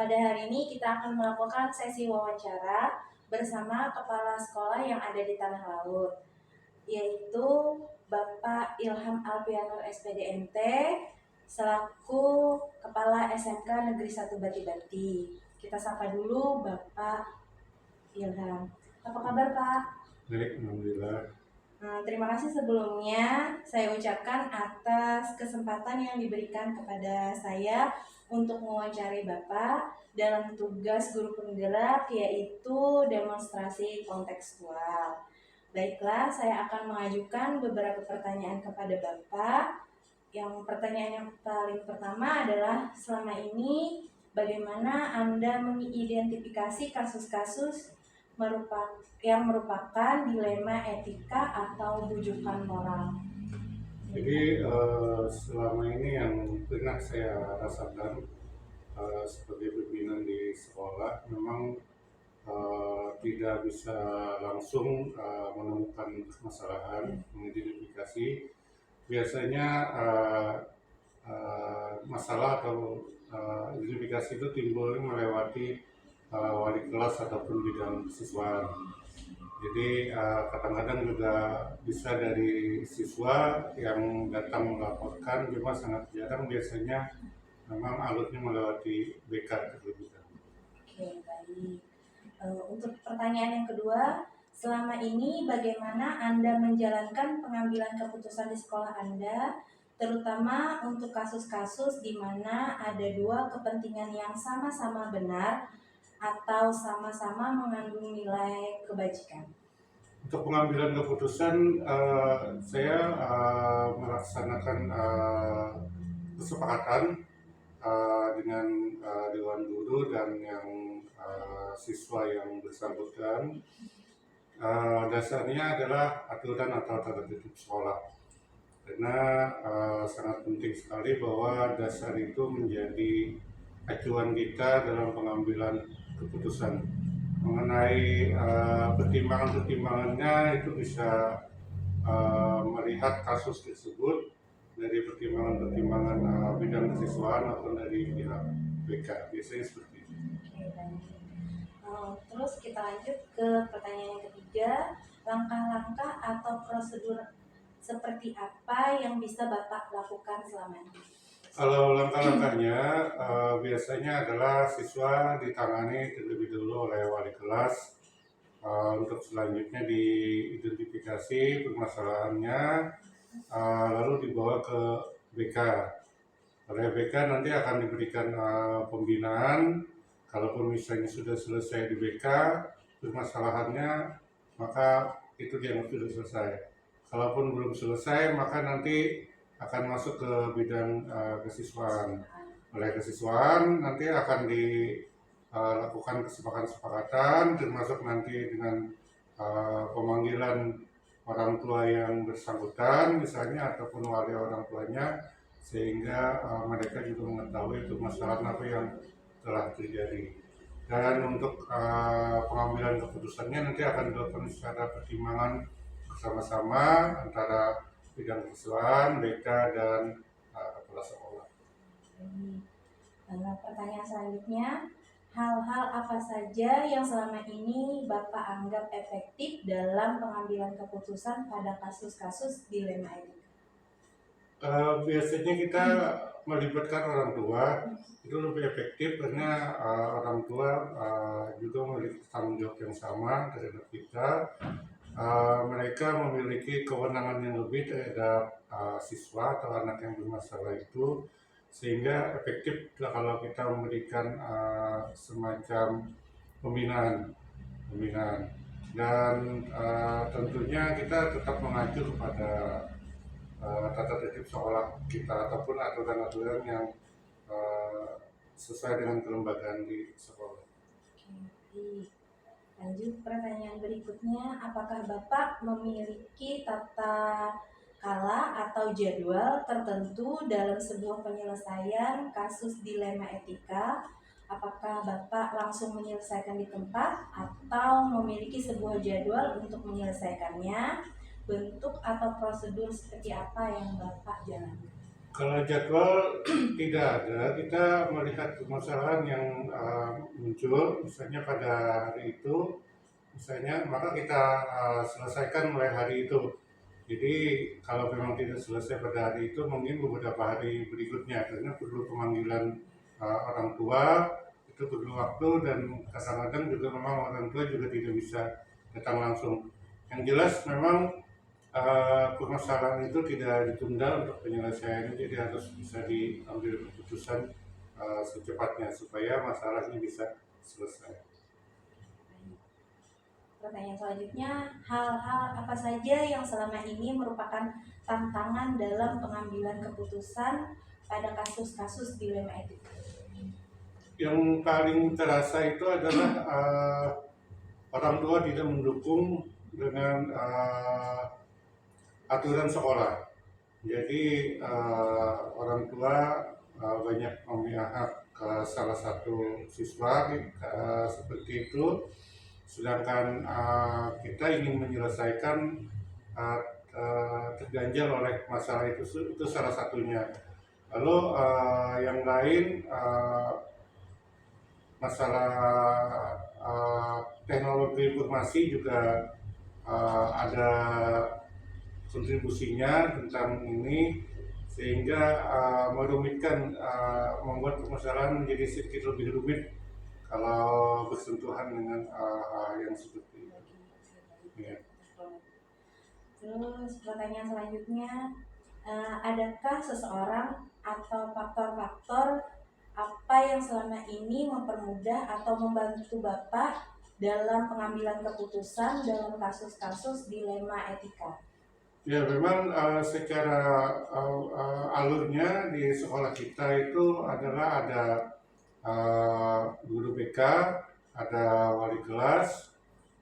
Pada hari ini kita akan melakukan sesi wawancara bersama kepala sekolah yang ada di Tanah Laut, yaitu Bapak Ilham Alpianur SPDMT selaku Kepala SMK Negeri 1 Bati-Bati. Kita sapa dulu Bapak Ilham. Apa kabar Pak? Baik, alhamdulillah. Terima kasih sebelumnya saya ucapkan atas kesempatan yang diberikan kepada saya untuk mewawancarai Bapak dalam tugas guru penggerak, yaitu demonstrasi kontekstual. Baiklah, saya akan mengajukan beberapa pertanyaan kepada Bapak. Yang pertanyaan yang paling pertama adalah, selama ini bagaimana Anda mengidentifikasi kasus-kasus yang merupakan dilema etika atau bujukan moral? Jadi selama ini yang pernah saya rasakan sebagai pimpinan di sekolah, memang tidak bisa langsung menemukan permasalahan, mengidentifikasi. Biasanya masalah atau identifikasi itu timbul melewati wali kelas ataupun bidang siswa. Jadi kadang-kadang juga bisa dari siswa yang datang melaporkan, cuma sangat jarang biasanya memang alurnya melewati BK terlebih dahulu. Oke, baik. Untuk pertanyaan yang kedua, selama ini bagaimana Anda menjalankan pengambilan keputusan di sekolah Anda, terutama untuk kasus-kasus di mana ada dua kepentingan yang sama-sama benar atau sama-sama mengandung nilai kebajikan? Untuk pengambilan keputusan, saya melaksanakan kesepakatan dengan Dewan Guru dan yang siswa yang bersangkutan. Dasarnya adalah aturan atau tata tertib sekolah, karena sangat penting sekali bahwa dasar itu menjadi acuan kita dalam pengambilan keputusan. Mengenai pertimbangan-pertimbangannya itu bisa melihat kasus tersebut dari pertimbangan-pertimbangan bidang kesiswaan atau dari pihak BK, biasanya seperti itu. Oke, baik. Terus kita lanjut ke pertanyaan yang ketiga, langkah-langkah atau prosedur seperti apa yang bisa Bapak lakukan selama ini? Kalau langkah-langkahnya biasanya adalah siswa ditangani terlebih dahulu oleh wali kelas, untuk selanjutnya diidentifikasi permasalahannya, lalu dibawa ke BK. Oleh BK nanti akan diberikan pembinaan. Kalaupun misalnya sudah selesai di BK permasalahannya, maka itu dianggap sudah selesai. Kalaupun belum selesai, maka nanti akan masuk ke bidang kesiswaan. Oleh kesiswaan nanti akan dilakukan kesepakatan, termasuk nanti dengan pemanggilan orang tua yang bersangkutan misalnya, ataupun wali orang tuanya, sehingga mereka juga mengetahui permasalahan apa yang telah terjadi. Dan untuk pengambilan keputusannya nanti akan dilakukan secara pertimbangan bersama-sama antara bidang kesiswaan, BK, dan kepala sekolah. Pertanyaan selanjutnya, hal-hal apa saja yang selama ini Bapak anggap efektif dalam pengambilan keputusan pada kasus-kasus dilema etika? Biasanya kita melibatkan orang tua itu lebih efektif, karena orang tua juga memiliki tanggung jawab yang sama terhadap kita. Mereka memiliki kewenangan yang lebih terhadap siswa atau anak yang bermasalah itu, sehingga efektif kalau kita memberikan semacam pembinaan. Dan tentunya kita tetap mengacu kepada tata tertib sekolah kita ataupun aturan-aturan yang sesuai dengan kelembagaan di sekolah. Oke, lanjut pertanyaan berikutnya, apakah Bapak memiliki tata kala atau jadwal tertentu dalam sebuah penyelesaian kasus dilema etika? Apakah Bapak langsung menyelesaikan di tempat atau memiliki sebuah jadwal untuk menyelesaikannya? Bentuk atau prosedur seperti apa yang Bapak jalankan? Kalau jadwal tidak ada, kita melihat permasalahan yang muncul, misalnya pada hari itu, misalnya maka kita selesaikan mulai hari itu. Jadi kalau memang tidak selesai pada hari itu, mungkin beberapa hari berikutnya, karena perlu pemanggilan orang tua, itu perlu waktu dan kadang-kadang juga memang orang tua juga tidak bisa datang langsung. Yang jelas memang permasalahan itu tidak ditunda untuk penyelesaian, jadi harus bisa diambil keputusan secepatnya supaya masalahnya bisa selesai. Pertanyaan selanjutnya, hal-hal apa saja yang selama ini merupakan tantangan dalam pengambilan keputusan pada kasus-kasus dilema etika? Yang paling terasa itu adalah orang tua tidak mendukung dengan aturan sekolah. Jadi orang tua banyak memihak ke salah satu siswa seperti itu, sedangkan kita ingin menyelesaikan terganjal oleh masalah itu salah satunya. Lalu yang lain masalah teknologi informasi juga ada kontribusinya tentang ini, sehingga merumitkan, membuat permasalahan menjadi sedikit lebih rumit kalau bersentuhan dengan hal yang seperti itu. Ya. Terus pertanyaan selanjutnya, adakah seseorang atau faktor-faktor apa yang selama ini mempermudah atau membantu Bapak dalam pengambilan keputusan dalam kasus-kasus dilema etika? Ya, memang secara alurnya di sekolah kita itu adalah ada guru BK, ada wali kelas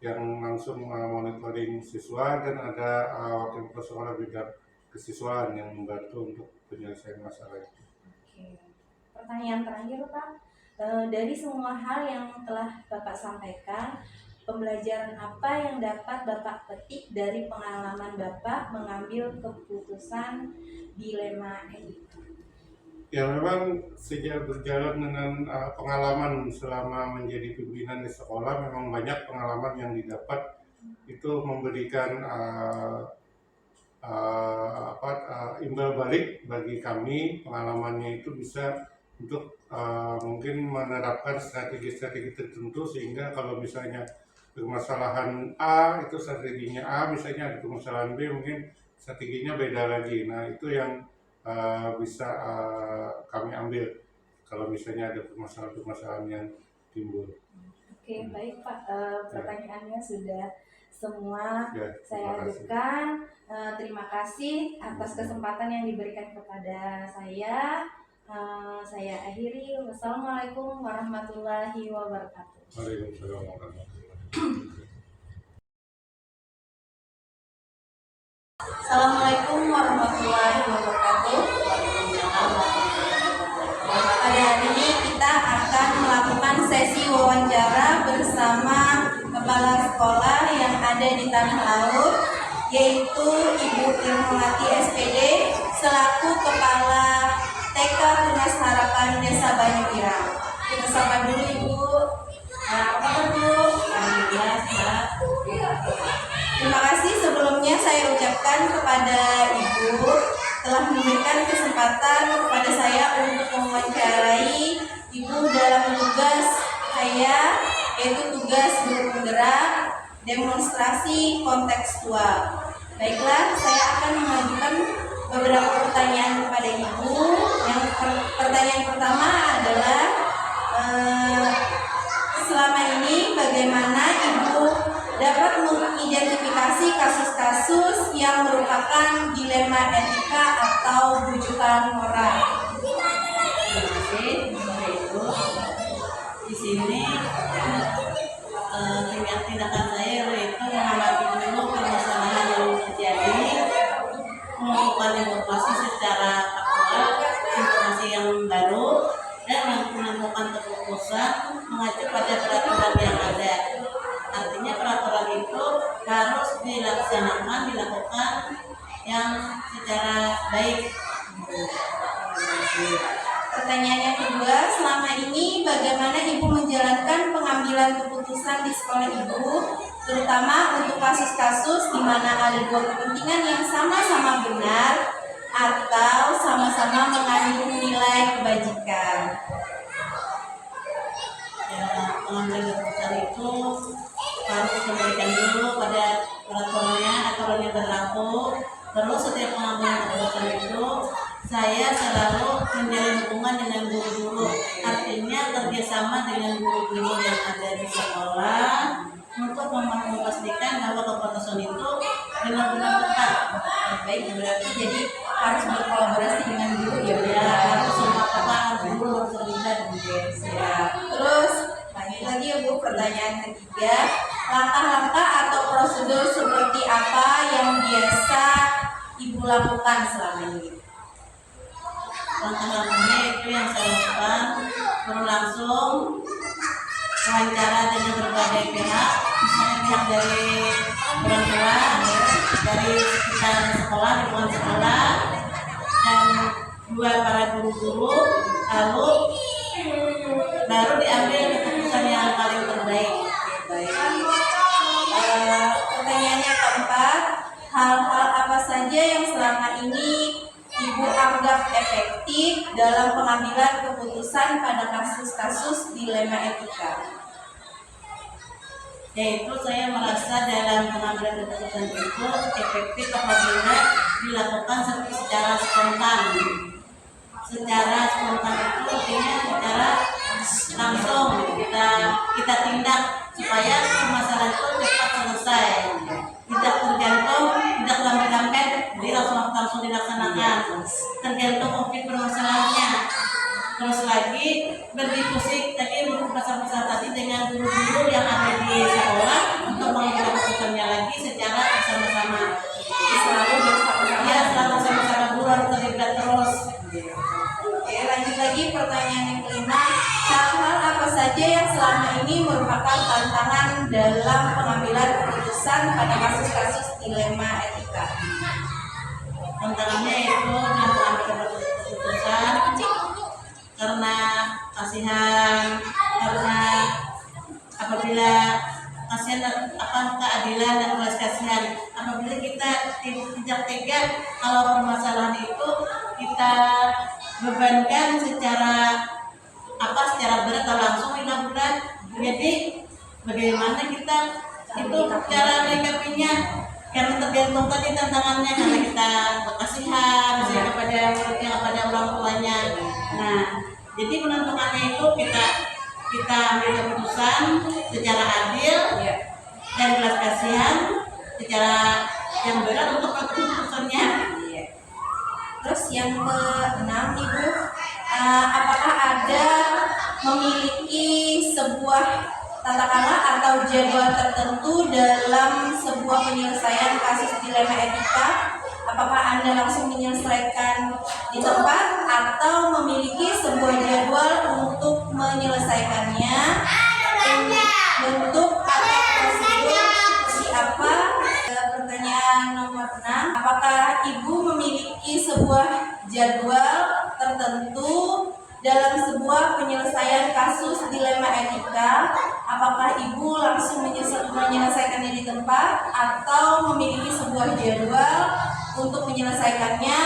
yang langsung monitoring siswa, dan ada wakil kepala sekolah bidang kesiswaan yang membantu untuk penyelesaian masalah itu. Oke. Pertanyaan terakhir Pak, dari semua hal yang telah Bapak sampaikan, pembelajaran apa yang dapat Bapak petik dari pengalaman Bapak mengambil keputusan dilema etika? Ya, memang sejak berjalan dengan pengalaman selama menjadi pimpinan di sekolah, memang banyak pengalaman yang didapat, itu memberikan imbal balik bagi kami. Pengalamannya itu bisa untuk mungkin menerapkan strategi-strategi tertentu, sehingga kalau misalnya permasalahan A itu strateginya A, misalnya ada permasalahan B mungkin strateginya beda lagi. Nah, itu yang bisa kami ambil kalau misalnya ada permasalahan-permasalahan yang timbul. Oke, baik Pak, pertanyaannya sudah semua Ya, saya ajukan. Terima kasih atas kesempatan yang diberikan kepada saya. Saya akhiri. Wassalamualaikum warahmatullahi wabarakatuh. Waalaikumsalam warahmatullahi wabarakatuh. Assalamualaikum warahmatullahi wabarakatuh. Pada hari ini kita akan melakukan sesi wawancara bersama kepala sekolah yang ada di Tanah Laut, yaitu Ibu Irmawati SPD selaku Kepala TK Tunas Harapan Desa Banyuirang. Kita sapa dulu Ibu. Apa kabar Bu? Alhamdulillah sehat. Terima kasih sebelumnya saya ucapkan kepada Ibu telah memberikan kesempatan kepada saya untuk mewawancarai Ibu dalam tugas saya, yaitu tugas guru penggerak demonstrasi kontekstual. Baiklah, saya akan mengajukan beberapa pertanyaan kepada Ibu. Yang pertanyaan pertama adalah selama ini bagaimana Ibu dapat mengidentifikasi kasus-kasus yang merupakan dilema etika atau rujukan moral? Terima kasih, Ibu. Di sini tindakan saya yaitu mengamati dulu permasalahan yang terjadi, mengumpulkan informasi secara faktual, informasi yang baru, dan menentukan keputusan mengacu pada peraturan yang ada. Artinya peraturan itu harus dilakukan yang secara baik. yang kedua, selama ini bagaimana Ibu menjalankan pengambilan keputusan di sekolah Ibu, terutama untuk kasus-kasus di mana ada dua kepentingan yang sama-sama benar atau sama-sama mengandung nilai kebajikan. Ya, pengambilan keputusan itu harus dikembalikan dulu pada peraturannya, aturan yang berlaku. Terus setiap pengambilan keputusan itu saya selalu menjalin hubungan dengan guru-guru, artinya kerjasama dengan guru-guru yang ada di sekolah untuk memastikan bahwa keputusan itu benar-benar tepat. Baik, berarti jadi harus berkolaborasi dengan guru ya, Ya, harus semua apa harus guru harus terlibat. Siap. Terus lanjut lagi ya Bu, pertanyaan ketiga, langkah-langkah atau prosedur seperti apa yang biasa Ibu lakukan selama ini? Langkah-langkahnya itu yang saya lakukan berlangsung wawancara dengan berbagai pihak, misalnya pihak dari orang tua, dari sekitar sekolah, lingkungan sekolah, dan dua para guru-guru, lalu baru diambil keputusan yang paling terbaik. Baik. Pertanyaannya keempat, hal-hal apa saja yang selama ini Ibu anggap efektif dalam pengambilan keputusan pada kasus-kasus dilema etika? Yaitu saya merasa dalam pengambilan keputusan itu efektif apabila dilakukan secara spontan. Secara spontan itu artinya secara langsung kita tindak supaya permasalahan itu cepat selesai. Tidak tergantung, tidak lambat-lambat, jadi langsung dilaksanakan. Tergantung objek permasalahannya. Terus lagi berdiskusi tadi pasal-pasal tadi dengan guru-guru yang ada di sekolah untuk mengambil keputusannya lagi secara bersama-sama. Selalu bersama-sama. Ya, selalu sama-sama guru harus terlibat terus. Oke, lanjut lagi pertanyaan yang kelima, hal-hal apa saja yang selama ini merupakan tantangan dalam pengambilan keputusan pada kasus-kasus dilema etika? Tantangannya itu dalam mengambil keputusan karena kasihan, karena apabila kasihan keadilan dan belas kasihan, apabila kita tidak tega kalau permasalahan itu kita bebankan secara berat atau langsung berat, jadi bagaimana kita itu cara menyikapinya, karena tergantung tadi tantangannya, karena kita berkasihan misalnya kepada muridnya, kepada orang tuanya. Nah, jadi menentukannya itu kita ambil keputusan secara adil dan belas kasihan secara yang berat untuk keputusannya. Terus yang keenam Ibu, apakah ada memiliki sebuah katakanlah atau jadwal tertentu dalam sebuah penyelesaian kasus dilema etika? Apakah Anda langsung menyelesaikan di tempat atau memiliki sebuah jadwal untuk menyelesaikannya? Bentuk atau prosedur seperti apa? Pertanyaan nomor 6, apakah Ibu memiliki sebuah jadwal tertentu dalam sebuah penyelesaian kasus dilema etika? Apakah Ibu langsung menyelesaikannya di tempat atau memiliki sebuah jadwal untuk menyelesaikannya,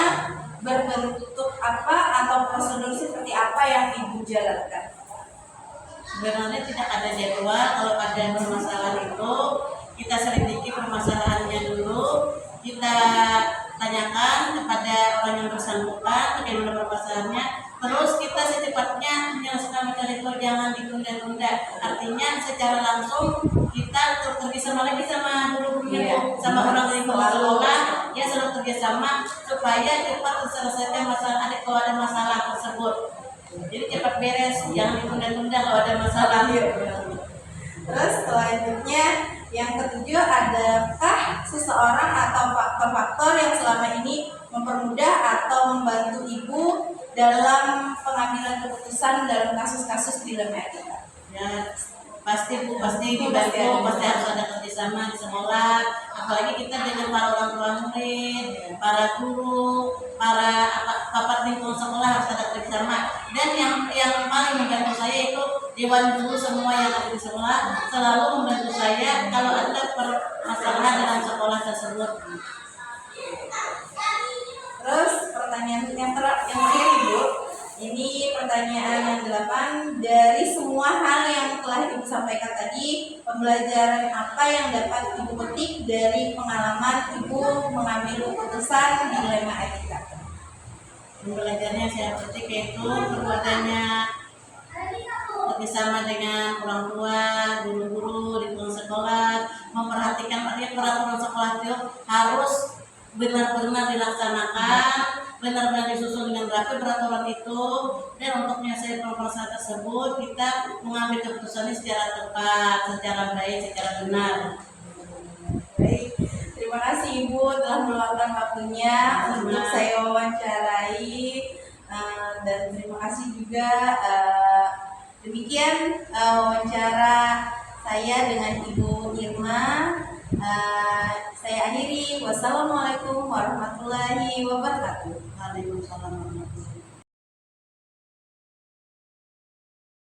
berbentuk apa atau prosedur seperti apa yang Ibu jalankan? Sebenarnya tidak ada jadwal. Kalau ada permasalahan itu kita selidiki permasalahannya dulu, kita tanyakan kepada orang yang bersangkutan bagaimana permasalahannya, terus kita secepatnya menyelesaikan masalah itu, jangan ditunda-tunda. Artinya secara langsung kita kerjasama lagi sama guru-gurunya, sama orang lingkungan sekolah, ya selalu kerjasama supaya cepat terselesaikan masalah kalau ada masalah tersebut. Jadi cepat beres, jangan ditunda-tunda kalau ada masalah. Terus selanjutnya yang ketujuh, adakah seseorang atau faktor-faktor yang selama ini mempermudah atau membantu Ibu dalam pengambilan keputusan dalam kasus-kasus dilema etika? Ya, pasti Bu, pasti dibantu, pasti harus ada kerjasama di sekolah. apalagi kita dengan para orang tua murid, para guru, para bapak lingkungan sekolah harus ada kerjasama. Dan yang paling membantu saya itu dewan guru semua yang ada di sekolah selalu membantu saya kalau ada permasalahan dalam sekolah tersebut. Terus pertanyaan yang terakhir Ibu, ini pertanyaan yang 8. Dari semua hal yang telah Ibu sampaikan tadi, pembelajaran apa yang dapat Ibu petik dari pengalaman Ibu mengambil keputusan di dilema etika? Pembelajarannya saya petik yaitu perbuatannya bersama dengan orang tua, guru-guru, lingkungan sekolah, memperhatikan peraturan sekolah itu harus benar-benar dilaksanakan, benar-benar disusun dengan rapi peraturan itu, dan untuk menyelesaikan permasalahan tersebut kita mengambil keputusannya secara tepat, secara baik, secara benar. Baik, terima kasih Ibu telah meluangkan waktunya untuk saya wawancarai, dan terima kasih juga demikian wawancara saya dengan Ibu Irma. Saya akhiri. Wassalamualaikum warahmatullahi wabarakatuh. Waalaikumsalam warahmatullahi wabarakatuh.